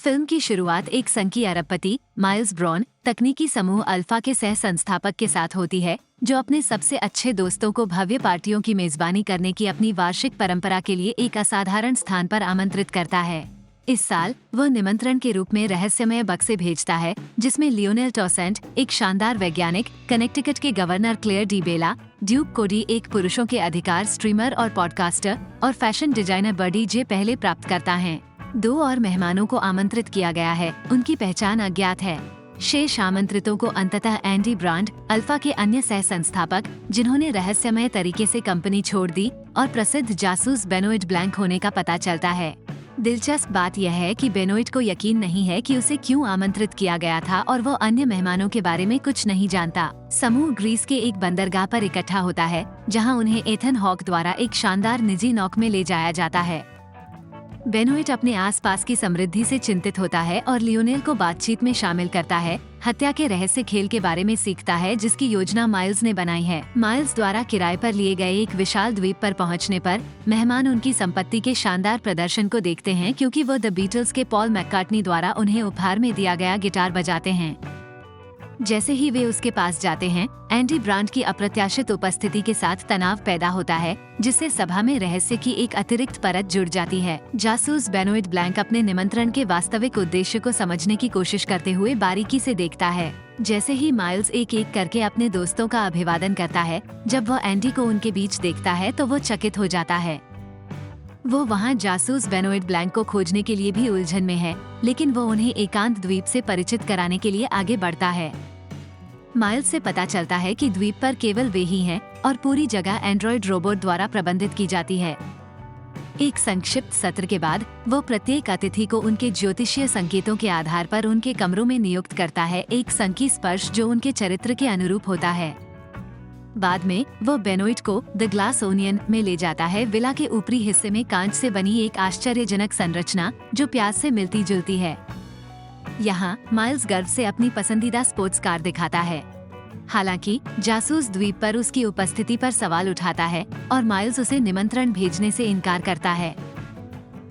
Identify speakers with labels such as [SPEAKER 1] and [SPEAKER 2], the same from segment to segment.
[SPEAKER 1] Film की शुरुआत एक संकी अरबपति माइल्स ब्रॉन तकनीकी समूह अल्फा के सह संस्थापक के साथ होती है, जो अपने सबसे अच्छे दोस्तों को भव्य पार्टियों की मेजबानी करने की अपनी वार्षिक परंपरा के लिए एक असाधारण स्थान पर आमंत्रित करता है। इस साल वह निमंत्रण के रूप में रहस्यमय बक्से भेजता है, जिसमें लियोनेल टॉसेंट, एक शानदार वैज्ञानिक, कनेक्टिकट के गवर्नर क्लेयर डी बेला, ड्यूक कोडी, एक पुरुषों के अधिकार स्ट्रीमर और पॉडकास्टर, और फैशन डिजाइनर बर्डी जे पहले प्राप्त करता है। 2 और मेहमानों को आमंत्रित किया गया है, उनकी पहचान अज्ञात है। शेष आमंत्रितों को अंततः एंडी ब्रांड, अल्फा के अन्य सह संस्थापक, जिन्होंने रहस्यमय तरीके से कंपनी छोड़ दी, और प्रसिद्ध जासूस बेनोइट ब्लैंक होने का पता चलता है। दिलचस्प बात यह है कि बेनोइट को यकीन नहीं है कि उसे क्यों आमंत्रित किया गया था और वो अन्य मेहमानों के बारे में कुछ नहीं जानता। समूह ग्रीस के एक बंदरगाह पर इकट्ठा होता है, जहां उन्हें एथन हॉक द्वारा एक शानदार निजी नौक में ले जाया जाता है। बेनोइट अपने आसपास की समृद्धि से चिंतित होता है और लियोनेल को बातचीत में शामिल करता है, हत्या के रहस्य खेल के बारे में सीखता है जिसकी योजना माइल्स ने बनाई है। माइल्स द्वारा किराए पर लिए गए एक विशाल द्वीप पर पहुंचने पर मेहमान उनकी संपत्ति के शानदार प्रदर्शन को देखते हैं, क्योंकि वो द बीटल्स के पॉल मैककार्टनी द्वारा उन्हें उपहार में दिया गया गिटार बजाते हैं। जैसे ही वे उसके पास जाते हैं, एंडी ब्रांड की अप्रत्याशित उपस्थिति के साथ तनाव पैदा होता है, जिससे सभा में रहस्य की एक अतिरिक्त परत जुड़ जाती है। जासूस बेनोइट ब्लैंक अपने निमंत्रण के वास्तविक उद्देश्य को समझने की कोशिश करते हुए बारीकी से देखता है। जैसे ही माइल्स एक एक करके अपने दोस्तों का अभिवादन करता है, जब वह एंडी को उनके बीच देखता है तो वो चकित हो जाता है। वो वहाँ जासूस बेनोइट ब्लैंक को खोजने के लिए भी उलझन में है, लेकिन वो उन्हें एकांत द्वीप से परिचित कराने के लिए आगे बढ़ता है। माइल्स से पता चलता है कि द्वीप पर केवल वे ही हैं और पूरी जगह एंड्रॉयड रोबोट द्वारा प्रबंधित की जाती है। एक संक्षिप्त सत्र के बाद वो प्रत्येक अतिथि को उनके ज्योतिषीय संकेतों के आधार पर उनके कमरों में नियुक्त करता है, एक संकी स्पर्श जो उनके चरित्र के अनुरूप होता है। बाद में वो बेनोइट को द ग्लास ओनियन में ले जाता है, विला के ऊपरी हिस्से में कांच से बनी एक आश्चर्यजनक संरचना जो प्याज से मिलती जुलती है। यहाँ माइल्स गर्व से अपनी पसंदीदा स्पोर्ट्स कार दिखाता है। हालांकि जासूस द्वीप पर उसकी उपस्थिति पर सवाल उठाता है और माइल्स उसे निमंत्रण भेजने से इनकार करता है।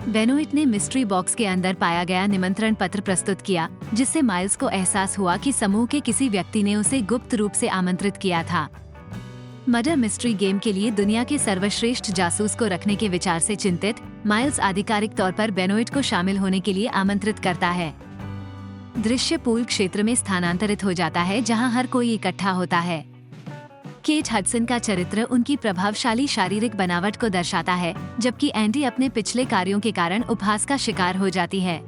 [SPEAKER 1] बेनोइट ने मिस्ट्री बॉक्स के अंदर पाया गया निमंत्रण पत्र प्रस्तुत किया, जिससे माइल्स को एहसास हुआ कि समूह के किसी व्यक्ति ने उसे गुप्त रूप से आमंत्रित किया था। मर्डर मिस्ट्री गेम के लिए दुनिया के सर्वश्रेष्ठ जासूस को रखने के विचार से चिंतित माइल्स आधिकारिक तौर पर बेनोइट को शामिल होने के लिए आमंत्रित करता है। दृश्य पूल क्षेत्र में स्थानांतरित हो जाता है, जहां हर कोई इकट्ठा होता है। केट हडसन का चरित्र उनकी प्रभावशाली शारीरिक बनावट को दर्शाता है, जबकि एंडी अपने पिछले कार्यों के कारण उपहास का शिकार हो जाती है।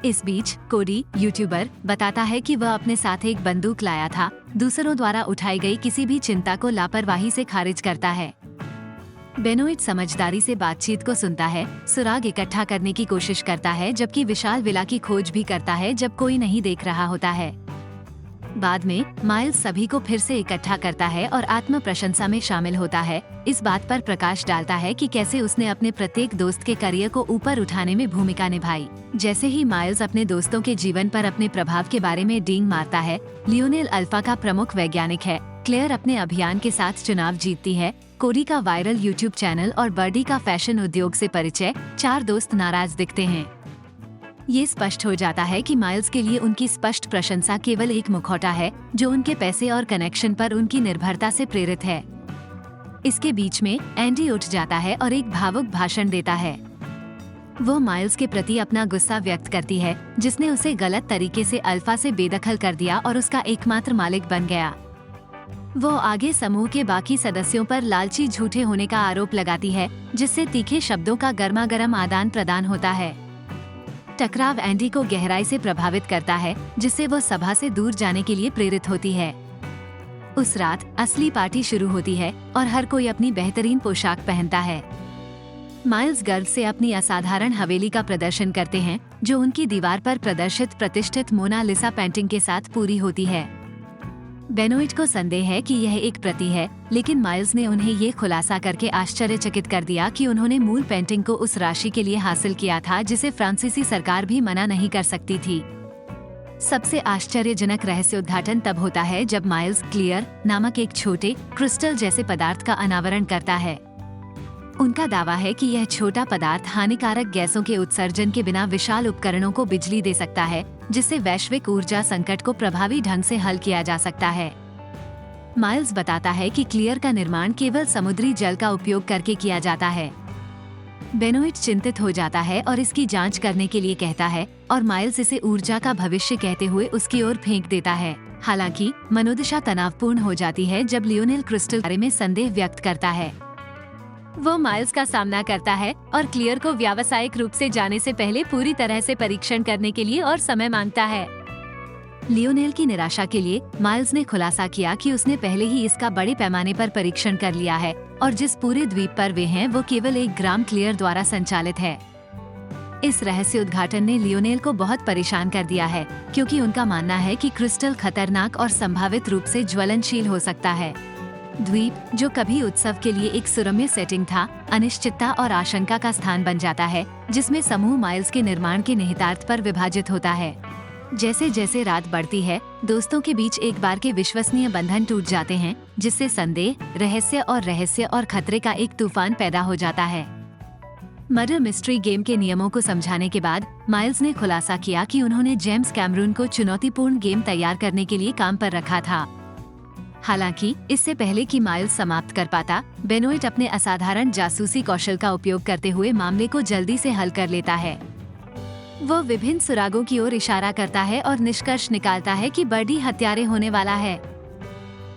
[SPEAKER 1] इस बीच कोडी, यूट्यूबर, बताता है कि वह अपने साथ एक बंदूक लाया था, दूसरों द्वारा उठाई गई किसी भी चिंता को लापरवाही से खारिज करता है। बेनोइट समझदारी से बातचीत को सुनता है, सुराग इकट्ठा करने की कोशिश करता है, जबकि विशाल विला की खोज भी करता है जब कोई नहीं देख रहा होता है। बाद में माइल्स सभी को फिर से इकट्ठा करता है और आत्म प्रशंसा में शामिल होता है, इस बात पर प्रकाश डालता है कि कैसे उसने अपने प्रत्येक दोस्त के करियर को ऊपर उठाने में भूमिका निभाई। जैसे ही माइल्स अपने दोस्तों के जीवन पर अपने प्रभाव के बारे में डींग मारता है, लियोनेल अल्फा का प्रमुख वैज्ञानिक है, क्लेयर अपने अभियान के साथ चुनाव जीतती है, कोडी का वायरल यूट्यूब चैनल और बर्डी का फैशन उद्योग से परिचय, 4 दोस्त नाराज दिखते हैं। ये स्पष्ट हो जाता है कि माइल्स के लिए उनकी स्पष्ट प्रशंसा केवल एक मुखौटा है, जो उनके पैसे और कनेक्शन पर उनकी निर्भरता से प्रेरित है। इसके बीच में एंडी उठ जाता है और एक भावुक भाषण देता है। वो माइल्स के प्रति अपना गुस्सा व्यक्त करती है, जिसने उसे गलत तरीके से अल्फा से बेदखल कर दिया और उसका एकमात्र मालिक बन गया। वो आगे समूह के बाकी सदस्यों पर लालची झूठे होने का आरोप लगाती है, जिससे तीखे शब्दों का गर्मागर्म आदान प्रदान होता है। टकराव एंडी को गहराई से प्रभावित करता है, जिससे वो सभा से दूर जाने के लिए प्रेरित होती है। उस रात असली पार्टी शुरू होती है और हर कोई अपनी बेहतरीन पोशाक पहनता है। माइल्स गर्व से अपनी असाधारण हवेली का प्रदर्शन करते हैं, जो उनकी दीवार पर प्रदर्शित प्रतिष्ठित मोनालिसा पेंटिंग के साथ पूरी होती है। बेनोइट को संदेह है कि यह एक प्रति है, लेकिन माइल्स ने उन्हें ये खुलासा करके आश्चर्यचकित कर दिया कि उन्होंने मूल पेंटिंग को उस राशि के लिए हासिल किया था जिसे फ्रांसीसी सरकार भी मना नहीं कर सकती थी। सबसे आश्चर्यजनक रहस्य उद्घाटन तब होता है जब माइल्स क्लियर नामक एक छोटे क्रिस्टल जैसे पदार्थ का अनावरण करता है। उनका दावा है कि यह छोटा पदार्थ हानिकारक गैसों के उत्सर्जन के बिना विशाल उपकरणों को बिजली दे सकता है, जिससे वैश्विक ऊर्जा संकट को प्रभावी ढंग से हल किया जा सकता है। माइल्स बताता है कि क्लियर का निर्माण केवल समुद्री जल का उपयोग करके किया जाता है। बेनोइट चिंतित हो जाता है और इसकी जांच करने के लिए कहता है और माइल्स इसे ऊर्जा का भविष्य कहते हुए उसकी ओर फेंक देता है। हालांकि मनोदशा तनावपूर्ण हो जाती है जब लियोनेल क्रिस्टल के बारे में संदेह व्यक्त करता है। वो माइल्स का सामना करता है और क्लियर को व्यावसायिक रूप से जाने से पहले पूरी तरह से परीक्षण करने के लिए और समय मांगता है। लियोनेल की निराशा के लिए माइल्स ने खुलासा किया कि उसने पहले ही इसका बड़े पैमाने पर परीक्षण कर लिया है और जिस पूरे द्वीप पर वे हैं वो केवल 1 ग्राम क्लियर द्वारा संचालित है। इस रहस्य उद्घाटन ने लियोनेल को बहुत परेशान कर दिया है, क्योंकि उनका मानना है कि क्रिस्टल खतरनाक और संभावित रूप से ज्वलनशील हो सकता है। द्वीप, जो कभी उत्सव के लिए एक सुरम्य सेटिंग था, अनिश्चितता और आशंका का स्थान बन जाता है, जिसमें समूह माइल्स के निर्माण के निहितार्थ पर विभाजित होता है। जैसे जैसे रात बढ़ती है, दोस्तों के बीच एक बार के विश्वसनीय बंधन टूट जाते हैं, जिससे संदेह, रहस्य और खतरे का एक तूफान पैदा हो जाता है। मर्डर मिस्ट्री गेम के नियमों को समझाने के बाद माइल्स ने खुलासा किया कि उन्होंने जेम्स कैमरून को चुनौतीपूर्ण गेम तैयार करने के लिए काम पर रखा था। हालांकि इससे पहले कि माइल्स समाप्त कर पाता, बेनोइट अपने असाधारण जासूसी कौशल का उपयोग करते हुए मामले को जल्दी से हल कर लेता है। वो विभिन्न सुरागों की ओर इशारा करता है और निष्कर्ष निकालता है कि बर्डी हत्यारे होने वाला है।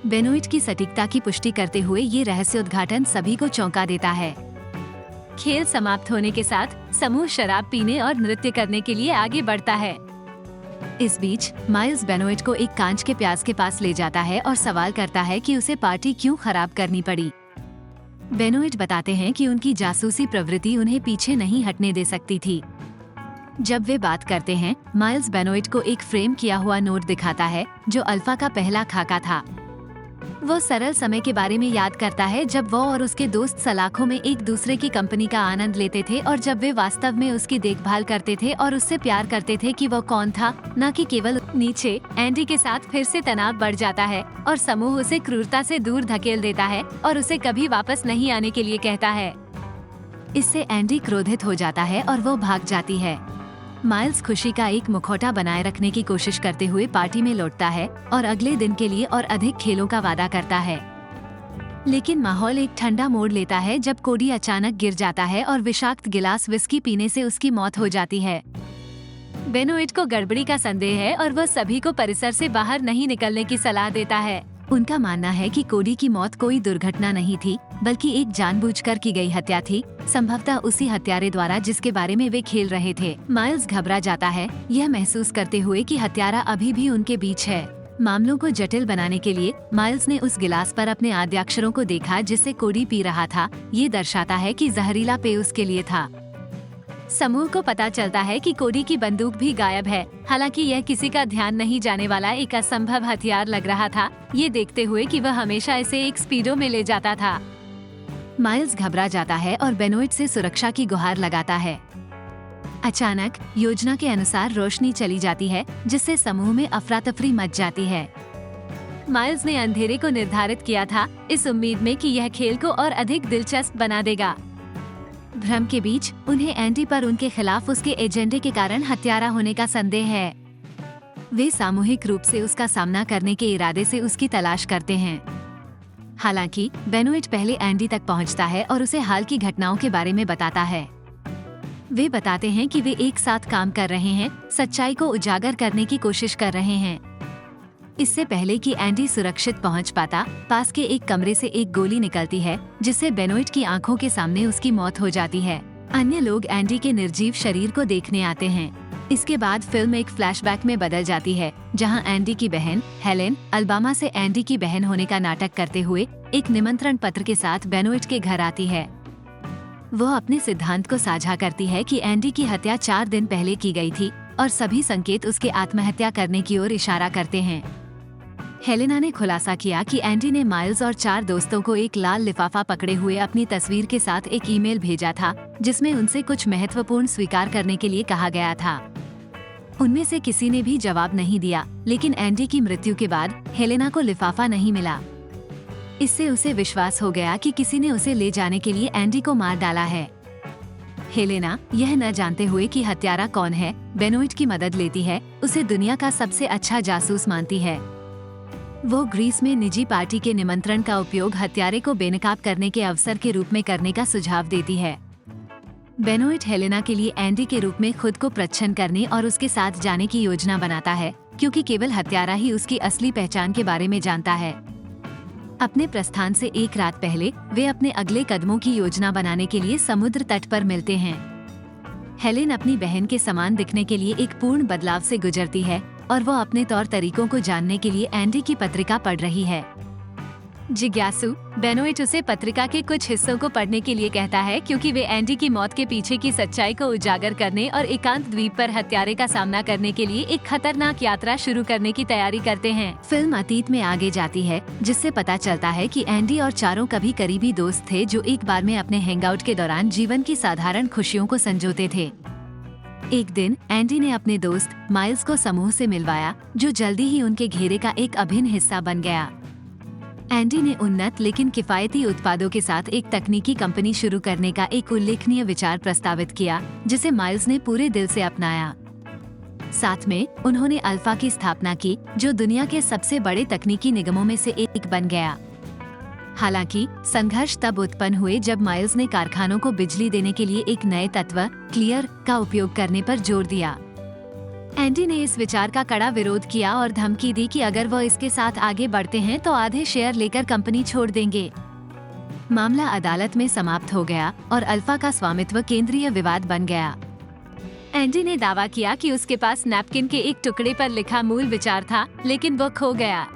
[SPEAKER 1] बेनोइट की सटीकता की पुष्टि करते हुए ये रहस्य उद्घाटन सभी को चौंका देता है। खेल समाप्त होने के साथ समूह शराब पीने और नृत्य करने के लिए आगे बढ़ता है। इस बीच माइल्स बेनोइट को एक कांच के प्याज के पास ले जाता है और सवाल करता है कि उसे पार्टी क्यों खराब करनी पड़ी। बेनोइट बताते हैं कि उनकी जासूसी प्रवृत्ति उन्हें पीछे नहीं हटने दे सकती थी। जब वे बात करते हैं, माइल्स बेनोइट को एक फ्रेम किया हुआ नोट दिखाता है जो अल्फा का पहला खाका था। वो सरल समय के बारे में याद करता है जब वो और उसके दोस्त सलाखों में एक दूसरे की कंपनी का आनंद लेते थे और जब वे वास्तव में उसकी देखभाल करते थे और उससे प्यार करते थे कि वो कौन था, न कि केवल नीचे। एंडी के साथ फिर से तनाव बढ़ जाता है और समूह उसे क्रूरता से दूर धकेल देता है और उसे कभी वापस नहीं आने के लिए कहता है। इससे एंडी क्रोधित हो जाता है और वो भाग जाती है। माइल्स खुशी का एक मुखौटा बनाए रखने की कोशिश करते हुए पार्टी में लौटता है और अगले दिन के लिए और अधिक खेलों का वादा करता है। लेकिन माहौल एक ठंडा मोड़ लेता है जब कोडी अचानक गिर जाता है और विषाक्त गिलास विस्की पीने से उसकी मौत हो जाती है। बेनोइट को गड़बड़ी का संदेह है और वह सभी को परिसर से बाहर नहीं निकलने की सलाह देता है। उनका मानना है कि कोडी की मौत कोई दुर्घटना नहीं थी, बल्कि एक जानबूझकर की गई हत्या थी, संभवतः उसी हत्यारे द्वारा जिसके बारे में वे खेल रहे थे। माइल्स घबरा जाता है, यह महसूस करते हुए कि हत्यारा अभी भी उनके बीच है। मामलों को जटिल बनाने के लिए माइल्स ने उस गिलास पर अपने आद्याक्षरों को देखा जिसे कोडी पी रहा था। ये दर्शाता है कि जहरीला पेय उसके लिए था। समूह को पता चलता है कि कोडी की बंदूक भी गायब है। हालांकि यह किसी का ध्यान नहीं जाने वाला एक असंभव हथियार लग रहा था, ये देखते हुए कि वह हमेशा इसे एक स्पीडो में ले जाता था। माइल्स घबरा जाता है और बेनोइट से सुरक्षा की गुहार लगाता है। अचानक योजना के अनुसार रोशनी चली जाती है, जिससे समूह में अफरा तफरी मच जाती है। माइल्स ने अंधेरे को निर्धारित किया था, इस उम्मीद में कि यह खेल को और अधिक दिलचस्प बना देगा। भ्रम के बीच उन्हें एंडी पर उनके खिलाफ उसके एजेंडे के कारण हत्यारा होने का संदेह है। वे सामूहिक रूप से उसका सामना करने के इरादे से उसकी तलाश करते हैं। हालांकि बेनोइट पहले एंडी तक पहुंचता है और उसे हाल की घटनाओं के बारे में बताता है। वे बताते हैं कि वे एक साथ काम कर रहे हैं, सच्चाई को उजागर करने की कोशिश कर रहे हैं। इससे पहले कि एंडी सुरक्षित पहुंच पाता, पास के एक कमरे से एक गोली निकलती है, जिससे बेनोइट की आंखों के सामने उसकी मौत हो जाती है। अन्य लोग एंडी के निर्जीव शरीर को देखने आते हैं। इसके बाद फिल्म एक फ्लैशबैक में बदल जाती है, जहां एंडी की बहन हेलेन अलबामा से एंडी की बहन होने का नाटक करते हुए एक निमंत्रण पत्र के साथ बेनोइट के घर आती है। वह अपने सिद्धांत को साझा करती है कि एंडी की हत्या 4 दिन पहले की गई थी और सभी संकेत उसके आत्महत्या करने की ओर इशारा करते हैं। हेलेना ने खुलासा किया कि एंडी ने माइल्स और 4 दोस्तों को एक लाल लिफाफा पकड़े हुए अपनी तस्वीर के साथ एक ईमेल भेजा था, जिसमें उनसे कुछ महत्वपूर्ण स्वीकार करने के लिए कहा गया था। उनमें से किसी ने भी जवाब नहीं दिया, लेकिन एंडी की मृत्यु के बाद हेलेना को लिफाफा नहीं मिला। इससे उसे विश्वास हो गया कि किसी ने उसे ले जाने के लिए एंडी को मार डाला है। हेलेना यह न जानते हुए कि हत्यारा कौन है, बेनोइट की मदद लेती है, उसे दुनिया का सबसे अच्छा जासूस मानती है। वो ग्रीस में निजी पार्टी के निमंत्रण का उपयोग हत्यारे को बेनकाब करने के अवसर के रूप में करने का सुझाव देती है। बेनोइट हेलेना के लिए एंडी के रूप में खुद को प्रच्छन्न करने और उसके साथ जाने की योजना बनाता है, क्योंकि केवल हत्यारा ही उसकी असली पहचान के बारे में जानता है। अपने प्रस्थान से एक रात पहले वे अपने अगले कदमों की योजना बनाने के लिए समुद्र तट पर मिलते हैं। हेलेन अपनी बहन के समान दिखने के लिए एक पूर्ण बदलाव से गुजरती है और वो अपने तौर तरीकों को जानने के लिए एंडी की पत्रिका पढ़ रही है। जिज्ञासु, बेनोइट उसे पत्रिका के कुछ हिस्सों को पढ़ने के लिए कहता है, क्योंकि वे एंडी की मौत के पीछे की सच्चाई को उजागर करने और एकांत द्वीप पर हत्यारे का सामना करने के लिए एक खतरनाक यात्रा शुरू करने की तैयारी करते हैं। फिल्म अतीत में आगे जाती है, जिससे पता चलता है कि एंडी और चारों कभी करीबी दोस्त थे जो एक बार में अपने हैंगआउट के दौरान जीवन की साधारण खुशियों को संजोते थे। एक दिन एंडी ने अपने दोस्त माइल्स को समूह से मिलवाया, जो जल्दी ही उनके घेरे का एक अभिन्न हिस्सा बन गया। एंडी ने उन्नत लेकिन किफायती उत्पादों के साथ एक तकनीकी कंपनी शुरू करने का एक उल्लेखनीय विचार प्रस्तावित किया, जिसे माइल्स ने पूरे दिल से अपनाया। साथ में उन्होंने अल्फा की स्थापना की, जो दुनिया के सबसे बड़े तकनीकी निगमों में से एक बन गया। हालांकि संघर्ष तब उत्पन्न हुए जब माइल्स ने कारखानों को बिजली देने के लिए एक नए तत्व क्लियर का उपयोग करने पर जोर दिया। एंडी ने इस विचार का कड़ा विरोध किया और धमकी दी कि अगर वो इसके साथ आगे बढ़ते हैं तो आधे शेयर लेकर कंपनी छोड़ देंगे। मामला अदालत में समाप्त हो गया और अल्फा का स्वामित्व केंद्रीय विवाद बन गया। एंडी ने दावा किया कि उसके पास नैपकिन के एक टुकड़े पर लिखा मूल विचार था, लेकिन वो खो गया।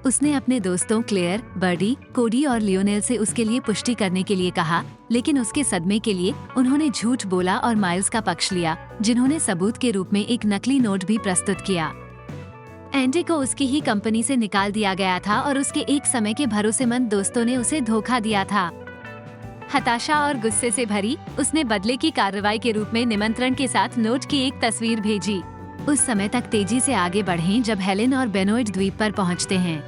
[SPEAKER 1] उसने अपने दोस्तों क्लेयर, बर्डी, कोडी और लियोनेल से उसके लिए पुष्टि करने के लिए कहा, लेकिन उसके सदमे के लिए उन्होंने झूठ बोला और माइल्स का पक्ष लिया, जिन्होंने सबूत के रूप में एक नकली नोट भी प्रस्तुत किया। एंडी को उसकी ही कंपनी से निकाल दिया गया था और उसके एक समय के भरोसेमंद दोस्तों ने उसे धोखा दिया था। हताशा और गुस्से से भरी, उसने बदले की कार्रवाई के रूप में निमंत्रण के साथ नोट की एक तस्वीर भेजी। उस समय तक तेजी से आगे बढ़ें जब हेलेन और बेनोइट द्वीप पर पहुंचते हैं।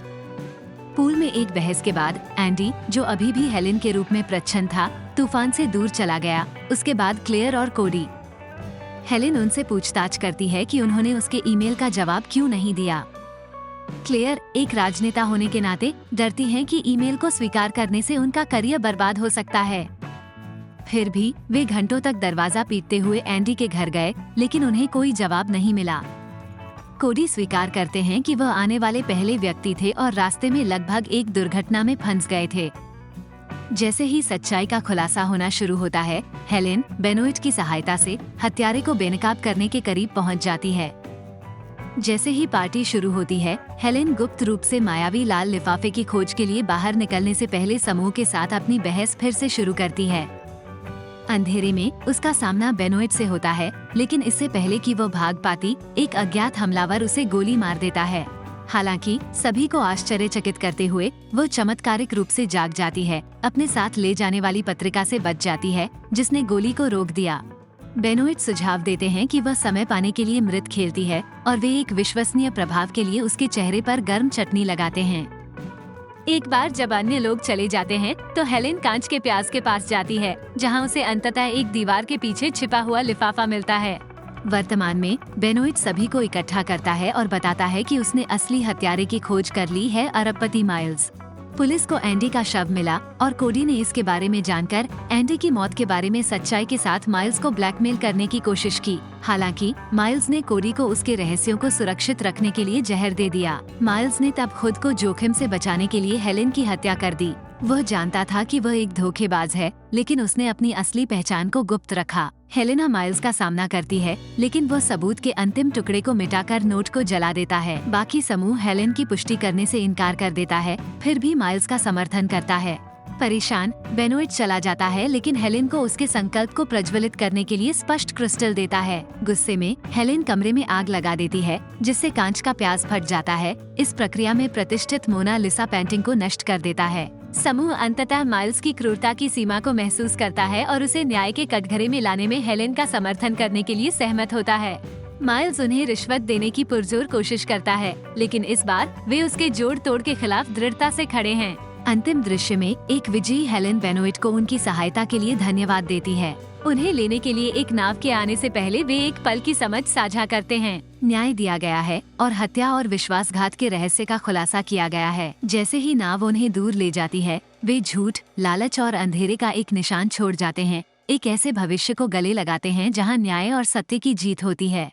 [SPEAKER 1] पूल में एक बहस के बाद एंडी, जो अभी भी हेलेन के रूप में प्रच्छन्न था, तूफान से दूर चला गया। उसके बाद क्लेयर और कोडी। हेलेन उनसे पूछताछ करती है कि उन्होंने उसके ईमेल का जवाब क्यों नहीं दिया। क्लेयर, एक राजनेता होने के नाते, डरती हैं कि ईमेल को स्वीकार करने से उनका करियर बर्बाद हो सकता है। फिर भी वे घंटों तक दरवाजा पीटते हुए एंडी के घर गए, लेकिन उन्हें कोई जवाब नहीं मिला। कोडी स्वीकार करते हैं कि वह आने वाले पहले व्यक्ति थे और रास्ते में लगभग एक दुर्घटना में फंस गए थे। जैसे ही सच्चाई का खुलासा होना शुरू होता है, हेलेन बेनोइट की सहायता से हत्यारे को बेनकाब करने के करीब पहुंच जाती है। जैसे ही पार्टी शुरू होती है, हेलेन गुप्त रूप से मायावी लाल लिफाफे की खोज के लिए बाहर निकलने से पहले समूह के साथ अपनी बहस फिर से शुरू करती है। अंधेरे में उसका सामना बेनोइट से होता है, लेकिन इससे पहले कि वो भाग पाती, एक अज्ञात हमलावर उसे गोली मार देता है। हालांकि सभी को आश्चर्यचकित करते हुए वो चमत्कारिक रूप से जाग जाती है, अपने साथ ले जाने वाली पत्रिका से बच जाती है, जिसने गोली को रोक दिया। बेनोइट सुझाव देते हैं कि वह समय पाने के लिए मृत खेलती है और वे एक विश्वसनीय प्रभाव के लिए उसके चेहरे पर गर्म चटनी लगाते हैं। एक बार जब अन्य लोग चले जाते हैं, तो हेलेन कांच के प्याज के पास जाती है, जहां उसे अंततः एक दीवार के पीछे छिपा हुआ लिफाफा मिलता है। वर्तमान में बेनोइट सभी को इकट्ठा करता है और बताता है कि उसने असली हत्यारे की खोज कर ली है, अरबपति माइल्स। पुलिस को एंडी का शव मिला और कोडी ने इसके बारे में जानकर एंडी की मौत के बारे में सच्चाई के साथ माइल्स को ब्लैकमेल करने की कोशिश की। हालांकि माइल्स ने कोडी को उसके रहस्यों को सुरक्षित रखने के लिए जहर दे दिया। माइल्स ने तब खुद को जोखिम से बचाने के लिए हेलेन की हत्या कर दी। वह जानता था कि वह एक धोखेबाज है, लेकिन उसने अपनी असली पहचान को गुप्त रखा। हेलेना माइल्स का सामना करती है, लेकिन वह सबूत के अंतिम टुकड़े को मिटाकर नोट को जला देता है। बाकी समूह हेलेन की पुष्टि करने से इनकार कर देता है, फिर भी माइल्स का समर्थन करता है। परेशान बेनोइट चला जाता है, लेकिन हेलेन को उसके संकल्प को प्रज्वलित करने के लिए स्पष्ट क्रिस्टल देता है। गुस्से में हेलेन कमरे में आग लगा देती है, जिससे कांच का प्याज फट जाता है। इस प्रक्रिया में प्रतिष्ठित मोना लिसा पेंटिंग को नष्ट कर देता है। समूह अंततः माइल्स की क्रूरता की सीमा को महसूस करता है और उसे न्याय के कटघरे में लाने में हेलेन का समर्थन करने के लिए सहमत होता है। माइल्स उन्हें रिश्वत देने की पुरजोर कोशिश करता है, लेकिन इस बार वे उसके जोड़ तोड़ के खिलाफ दृढ़ता से खड़े हैं। अंतिम दृश्य में एक विजयी हेलेन बेनोइट को उनकी सहायता के लिए धन्यवाद देती है। उन्हें लेने के लिए एक नाव के आने से पहले वे एक पल की समझ साझा करते हैं। न्याय दिया गया है और हत्या और विश्वासघात के रहस्य का खुलासा किया गया है। जैसे ही नाव उन्हें दूर ले जाती है, वे झूठ, लालच और अंधेरे का एक निशान छोड़ जाते हैं। एक ऐसे भविष्य को गले लगाते हैं जहां न्याय और सत्य की जीत होती है।